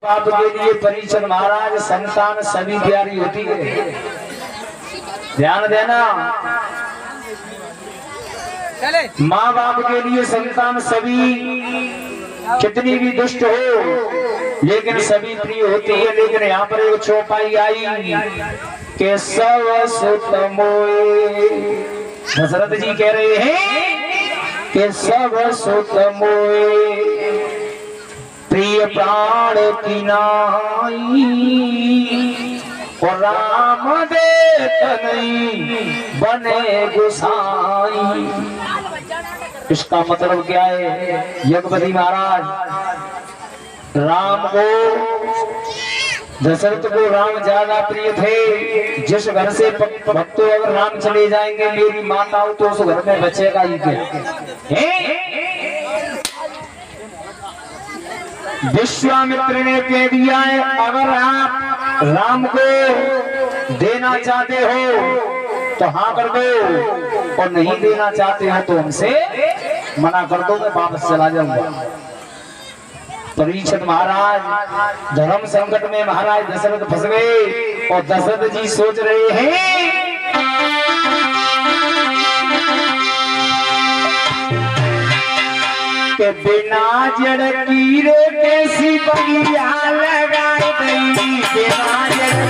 बाप के लिए परीक्षण महाराज संतान सभी प्यारी होती है, ध्यान देना। माँ बाप के लिए संतान सभी कितनी भी दुष्ट हो लेकिन सभी प्रिय होती है। लेकिन यहाँ पर एक चौपाई आई कि सब सुत मोए, दशरथ जी कह रहे हैं कि सब सुत मोए प्रिय प्राण की नाई, और राम देत नहीं बने गुसाई। इसका मतलब क्या है? यज्ञपति महाराज राम को, दशरथ को राम ज्यादा प्रिय थे। जिस घर से भक्तों अगर राम चले जाएंगे मेरी माता तो उस घर में बचेगा ही क्या? विश्वामित्र ने कह दिया है अगर आप राम को देना चाहते हो तो हाँ कर दो, और नहीं देना चाहते हो तो हमसे मना कर दो, मैं वापस चला जाऊंगा। परीक्षित महाराज धर्म संकट में महाराज दशरथ फंस गए, और दशरथ जी सोच रहे हैं के बिना जड़ कीड़े कैसी बगिया लगाए गई, बिना जड़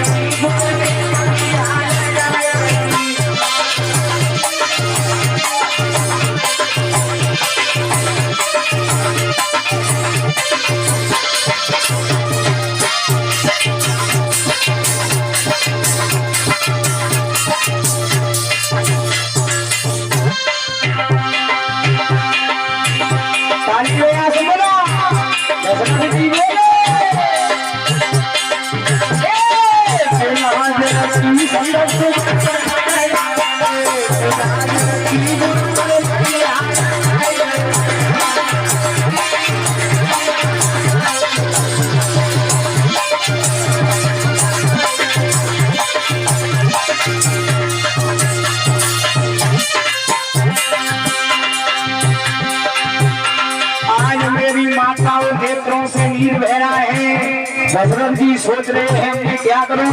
दशरथ जी सोच रहे हैं मैं क्या करूं?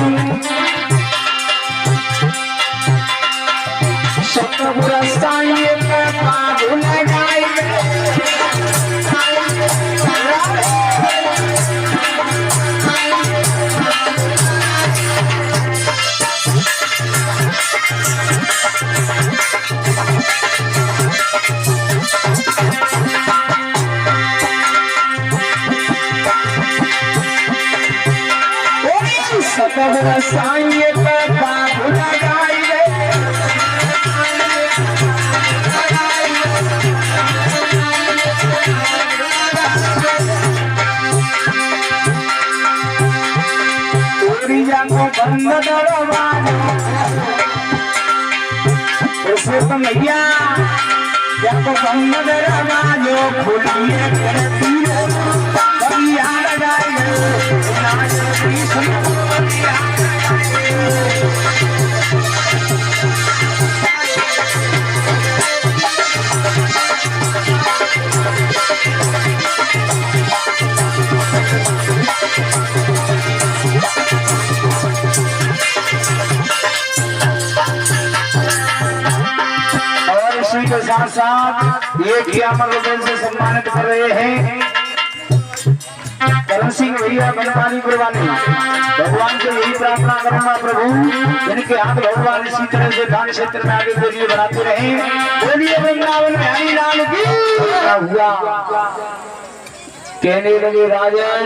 भैया जब बंद दरवाजो खोलिए के साथ साथ ये भी अमर से सम्मानित कर रहे हैं करण सिंह भैया बनवानी कुर्बानी। भगवान से यही प्रार्थना करूंगा प्रभु इनके हाथ भगवान इसी तरह से दान क्षेत्र में आगे के लिए बढ़ाते रहे। बोलिए वृंदावन में हरि लाल की। हुआ कहने लगे राजन,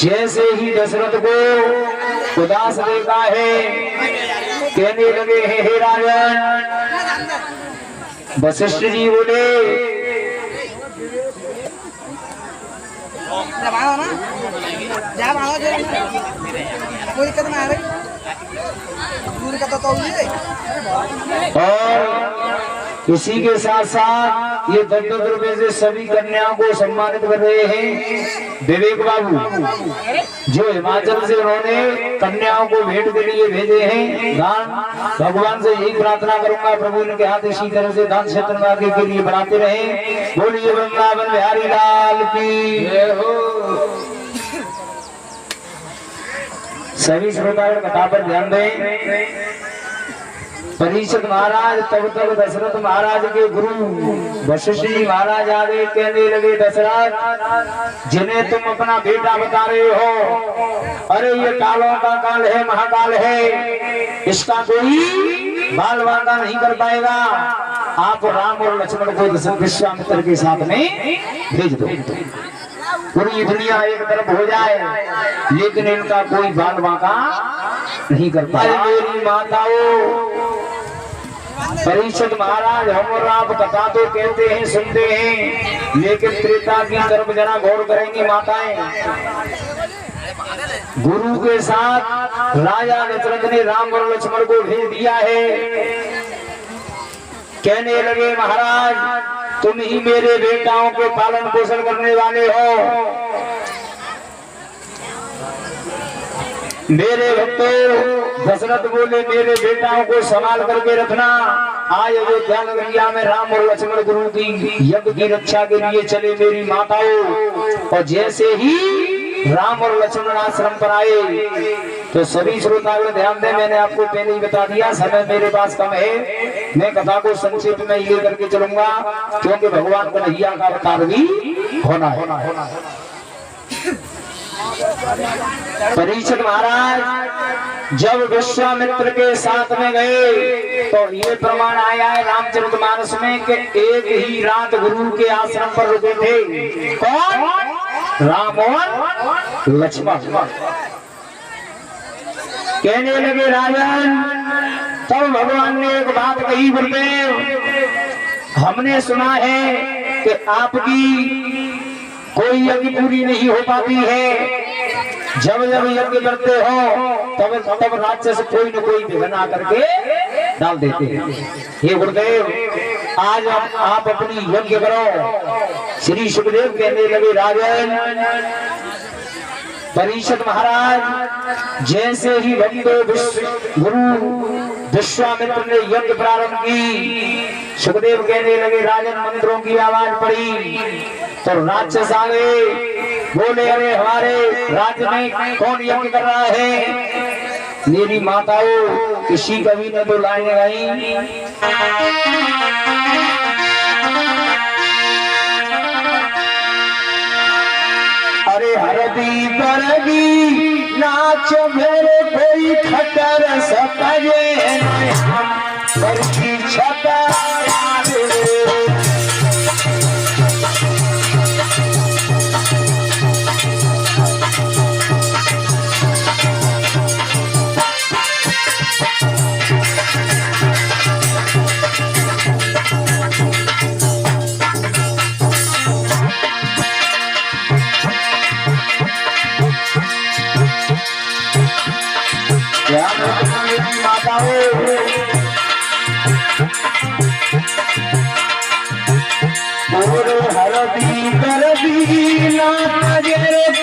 जैसे ही दशरथ को उदास देखा है कहने लगे हे राजन। वशिष्ठ जी बोले और इसी के साथ साथ ये 10-10 रुपए से सभी कन्याओं को सम्मानित कर रहे हैं विवेक बाबू, जो हिमाचल से उन्होंने कन्याओं को भेंट के लिए भेजे हैं दान। भगवान से यही प्रार्थना करूंगा प्रभु इनके हाथ इसी तरह से दान क्षेत्र में आगे के लिए बढ़ाते रहे। बोलिए वृंदावन बिहारी लाल की जय हो। सभी श्रोतागण कथा पर ध्यान दें। परीक्षित महाराज तब तक दशरथ महाराज के गुरु वशिष्ठ जी महाराज आगे कहने लगे, दशरथ जिन्हें तुम अपना बेटा बता रहे हो, अरे ये कालों का काल है, महाकाल है, इसका कोई बाल वादा नहीं कर पाएगा। आप राम और लक्ष्मण को विश्वामित्र के साथ में भेज दो, पूरी दुनिया एक तरफ हो जाए, लेकिन इनका कोई बाल वादा नहीं कर पाए। मेरी माताओं, परीक्षित महाराज हम और आप कथा तो कहते हैं, सुनते हैं, लेकिन त्रेता की तरफ जरा गौर करेंगी माताएं। गुरु के साथ राजा दशरथ ने राम और लक्ष्मण को भेज दिया है। कहने लगे, महाराज तुम ही मेरे बेटाओं के पालन पोषण करने वाले हो। मेरे भक्तों, दशरथ बोले मेरे बेटाओं को संभाल करके रखना। आज अयोध्या नगरिया में राम और लक्ष्मण गुरु की यज्ञ की रक्षा के लिए चले मेरी माताओं। और जैसे ही राम और लक्ष्मण आश्रम पर आए तो सभी श्रोतागण ध्यान दें, मैंने आपको पहले ही बता दिया, समय मेरे पास कम है, मैं कथा को संक्षेप में ये करके चलूंगा, क्योंकि भगवान कन्हैया का अवतार भी होना है। परीक्षित महाराज जब विश्वामित्र के साथ में गए तो ये प्रमाण आया है रामचरितमानस में कि एक ही रात गुरु के आश्रम पर रुके थे। कौन? राम और लक्ष्मण। कहने लगे, राजन तब भगवान ने एक बात कही, गुरुदेव हमने सुना है कि आपकी कोई यज्ञ पूरी नहीं हो पाती है, जब जब यज्ञ करते हो तब राक्षस कोई न कोई विघ्न आकर के डाल देते हैं। हे गुरुदेव आज आप अपनी यज्ञ करो। श्री सुखदेव कहने लगे, राजन परीक्षित महाराज जैसे ही गुरु विश्वामित्र ने यज्ञ प्रारंभ की, सुखदेव कहने लगे, राजन मंत्रों की आवाज पड़ी तो राक्षस आ गए। बोले, अरे हमारे राज्य में कौन यज्ञ कर रहा है? मेरी माताओं, किसी कवि ने तो लाइनें गाई, अरे हरदी बरगी नाचो मेरे कोई खटर सपजे छता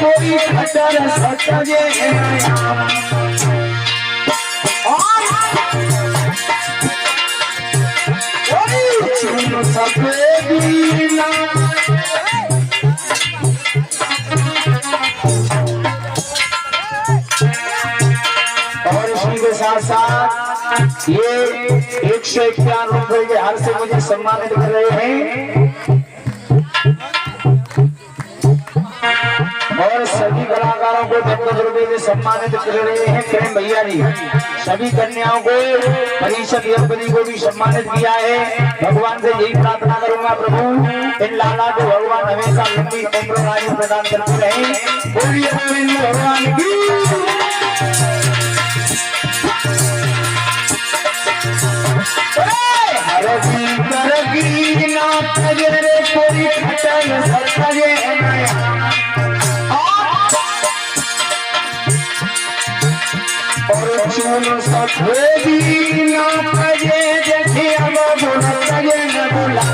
कोई खतर सजे और इसी के साथ साथ ये 151 रुपए के हार से मुझे सम्मानित कर रहे हैं। और सभी कलाकारों को 10 रुपए से सम्मानित कर रहे हैं प्रेम भैया जी। सभी कन्याओं को परीक्षित दंपति को भी सम्मानित किया है। भगवान से यही प्रार्थना करूंगा, प्रभु इन लाला को भगवान हमेशा लंबी उम्र आयु प्रदान करते रहे। बोलिए गोविंद भगवान की। कोई खटल सजे और चून सफेदी ना पजे जैसे अब बोला न बोला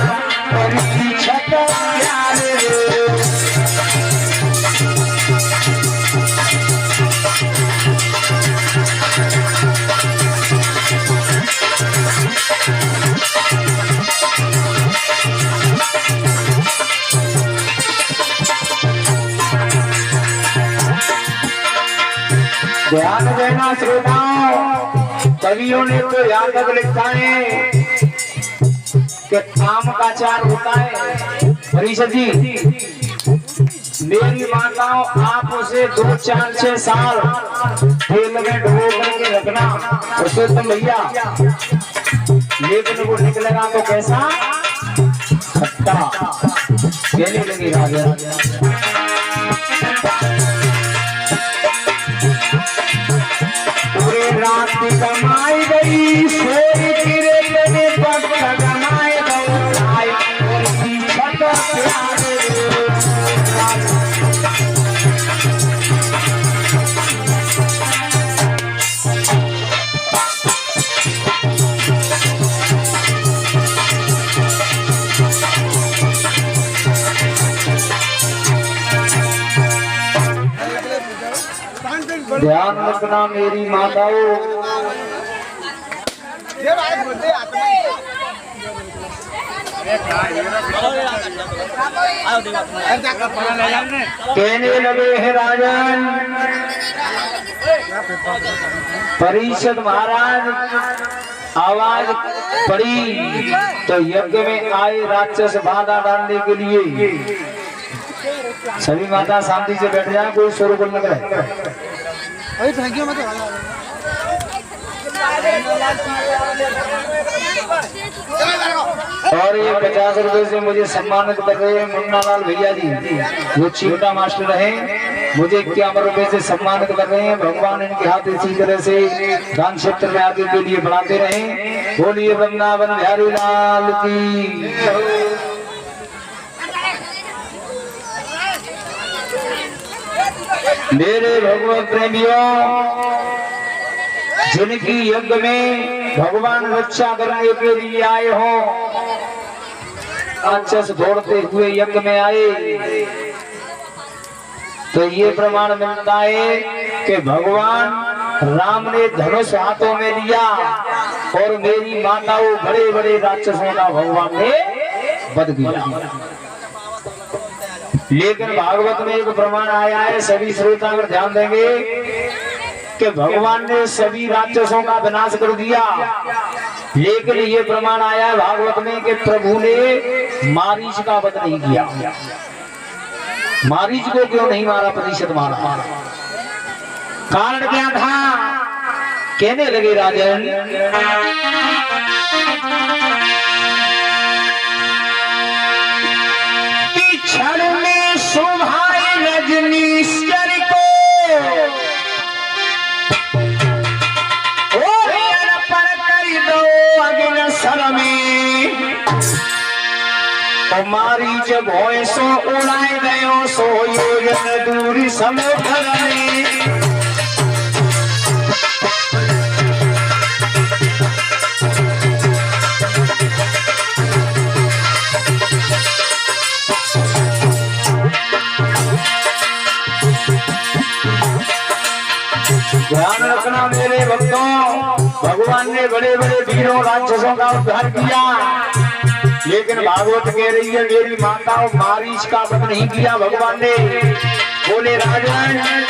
ध्यान देना श्रोताओं, कवियों ने तो यहाँ तक लिखा है कि आम का चार होता है। परिषद जी, मेरी माताओं आप उसे 2, 4, 6 साल तेल में डुबो करके रखना उसे तुम भैया, लेकिन वो निकलेगा तो कैसा खट्टा कहने लगी राजा। पूरे रात की कमाई गई सोई गिरे मैंने पग लगाए गए और छत प्यारे ध्यान रखना मेरी माताओं। कहने लगे हैं राजन, परिषद महाराज आवाज पड़ी तो यज्ञ में आए राक्षस बाधा डालने के लिए। सभी माता शांति से बैठ जाए, कोई शोर गुल न करे। और ये 50 रुपए से मुझे सम्मानित कर रहे हैं मुन्ना लाल भैया जी, वो छोटा मास्टर है, मुझे 51 रुपए से सम्मानित कर रहे हैं। भगवान इनके हाथ इसी तरह से दान क्षेत्र में आगे के लिए बढ़ाते रहे। बोलिए वृंदावन बिहारी लाल की। मेरे भगवत प्रेमियों, जिनकी यज्ञ में भगवान रक्षा करने के लिए आए हो, राक्षस दौड़ते हुए यज्ञ में आए तो ये प्रमाण मिलता है कि भगवान राम ने धनुष हाथों में लिया और मेरी माताओं बड़े बड़े राक्षसों का भगवान ने वध किया। लेकिन भागवत में एक प्रमाण आया है, सभी श्रोता अगर ध्यान देंगे कि भगवान ने सभी राक्षसों का विनाश कर दिया। लेकिन ये प्रमाण आया है भागवत में कि प्रभु ने मारीच का वध नहीं किया। मारीच को क्यों नहीं मारा, प्रतिशत मारा? कारण क्या था? कहने लगे राजन, क्षण में शोभाए रजनीश्वर को अर्पण कर दो अग्निशर में। तुम्हारी जब होए सो उड़ाए गयो सो योजन दूरी समुद्र में। ध्यान रखना मेरे भक्तों, भगवान ने बड़े बड़े वीरों राक्षसों का उद्धार किया, लेकिन भागवत कह रही है मेरी माताओं मारीच का वध नहीं किया भगवान ने। बोले राजन,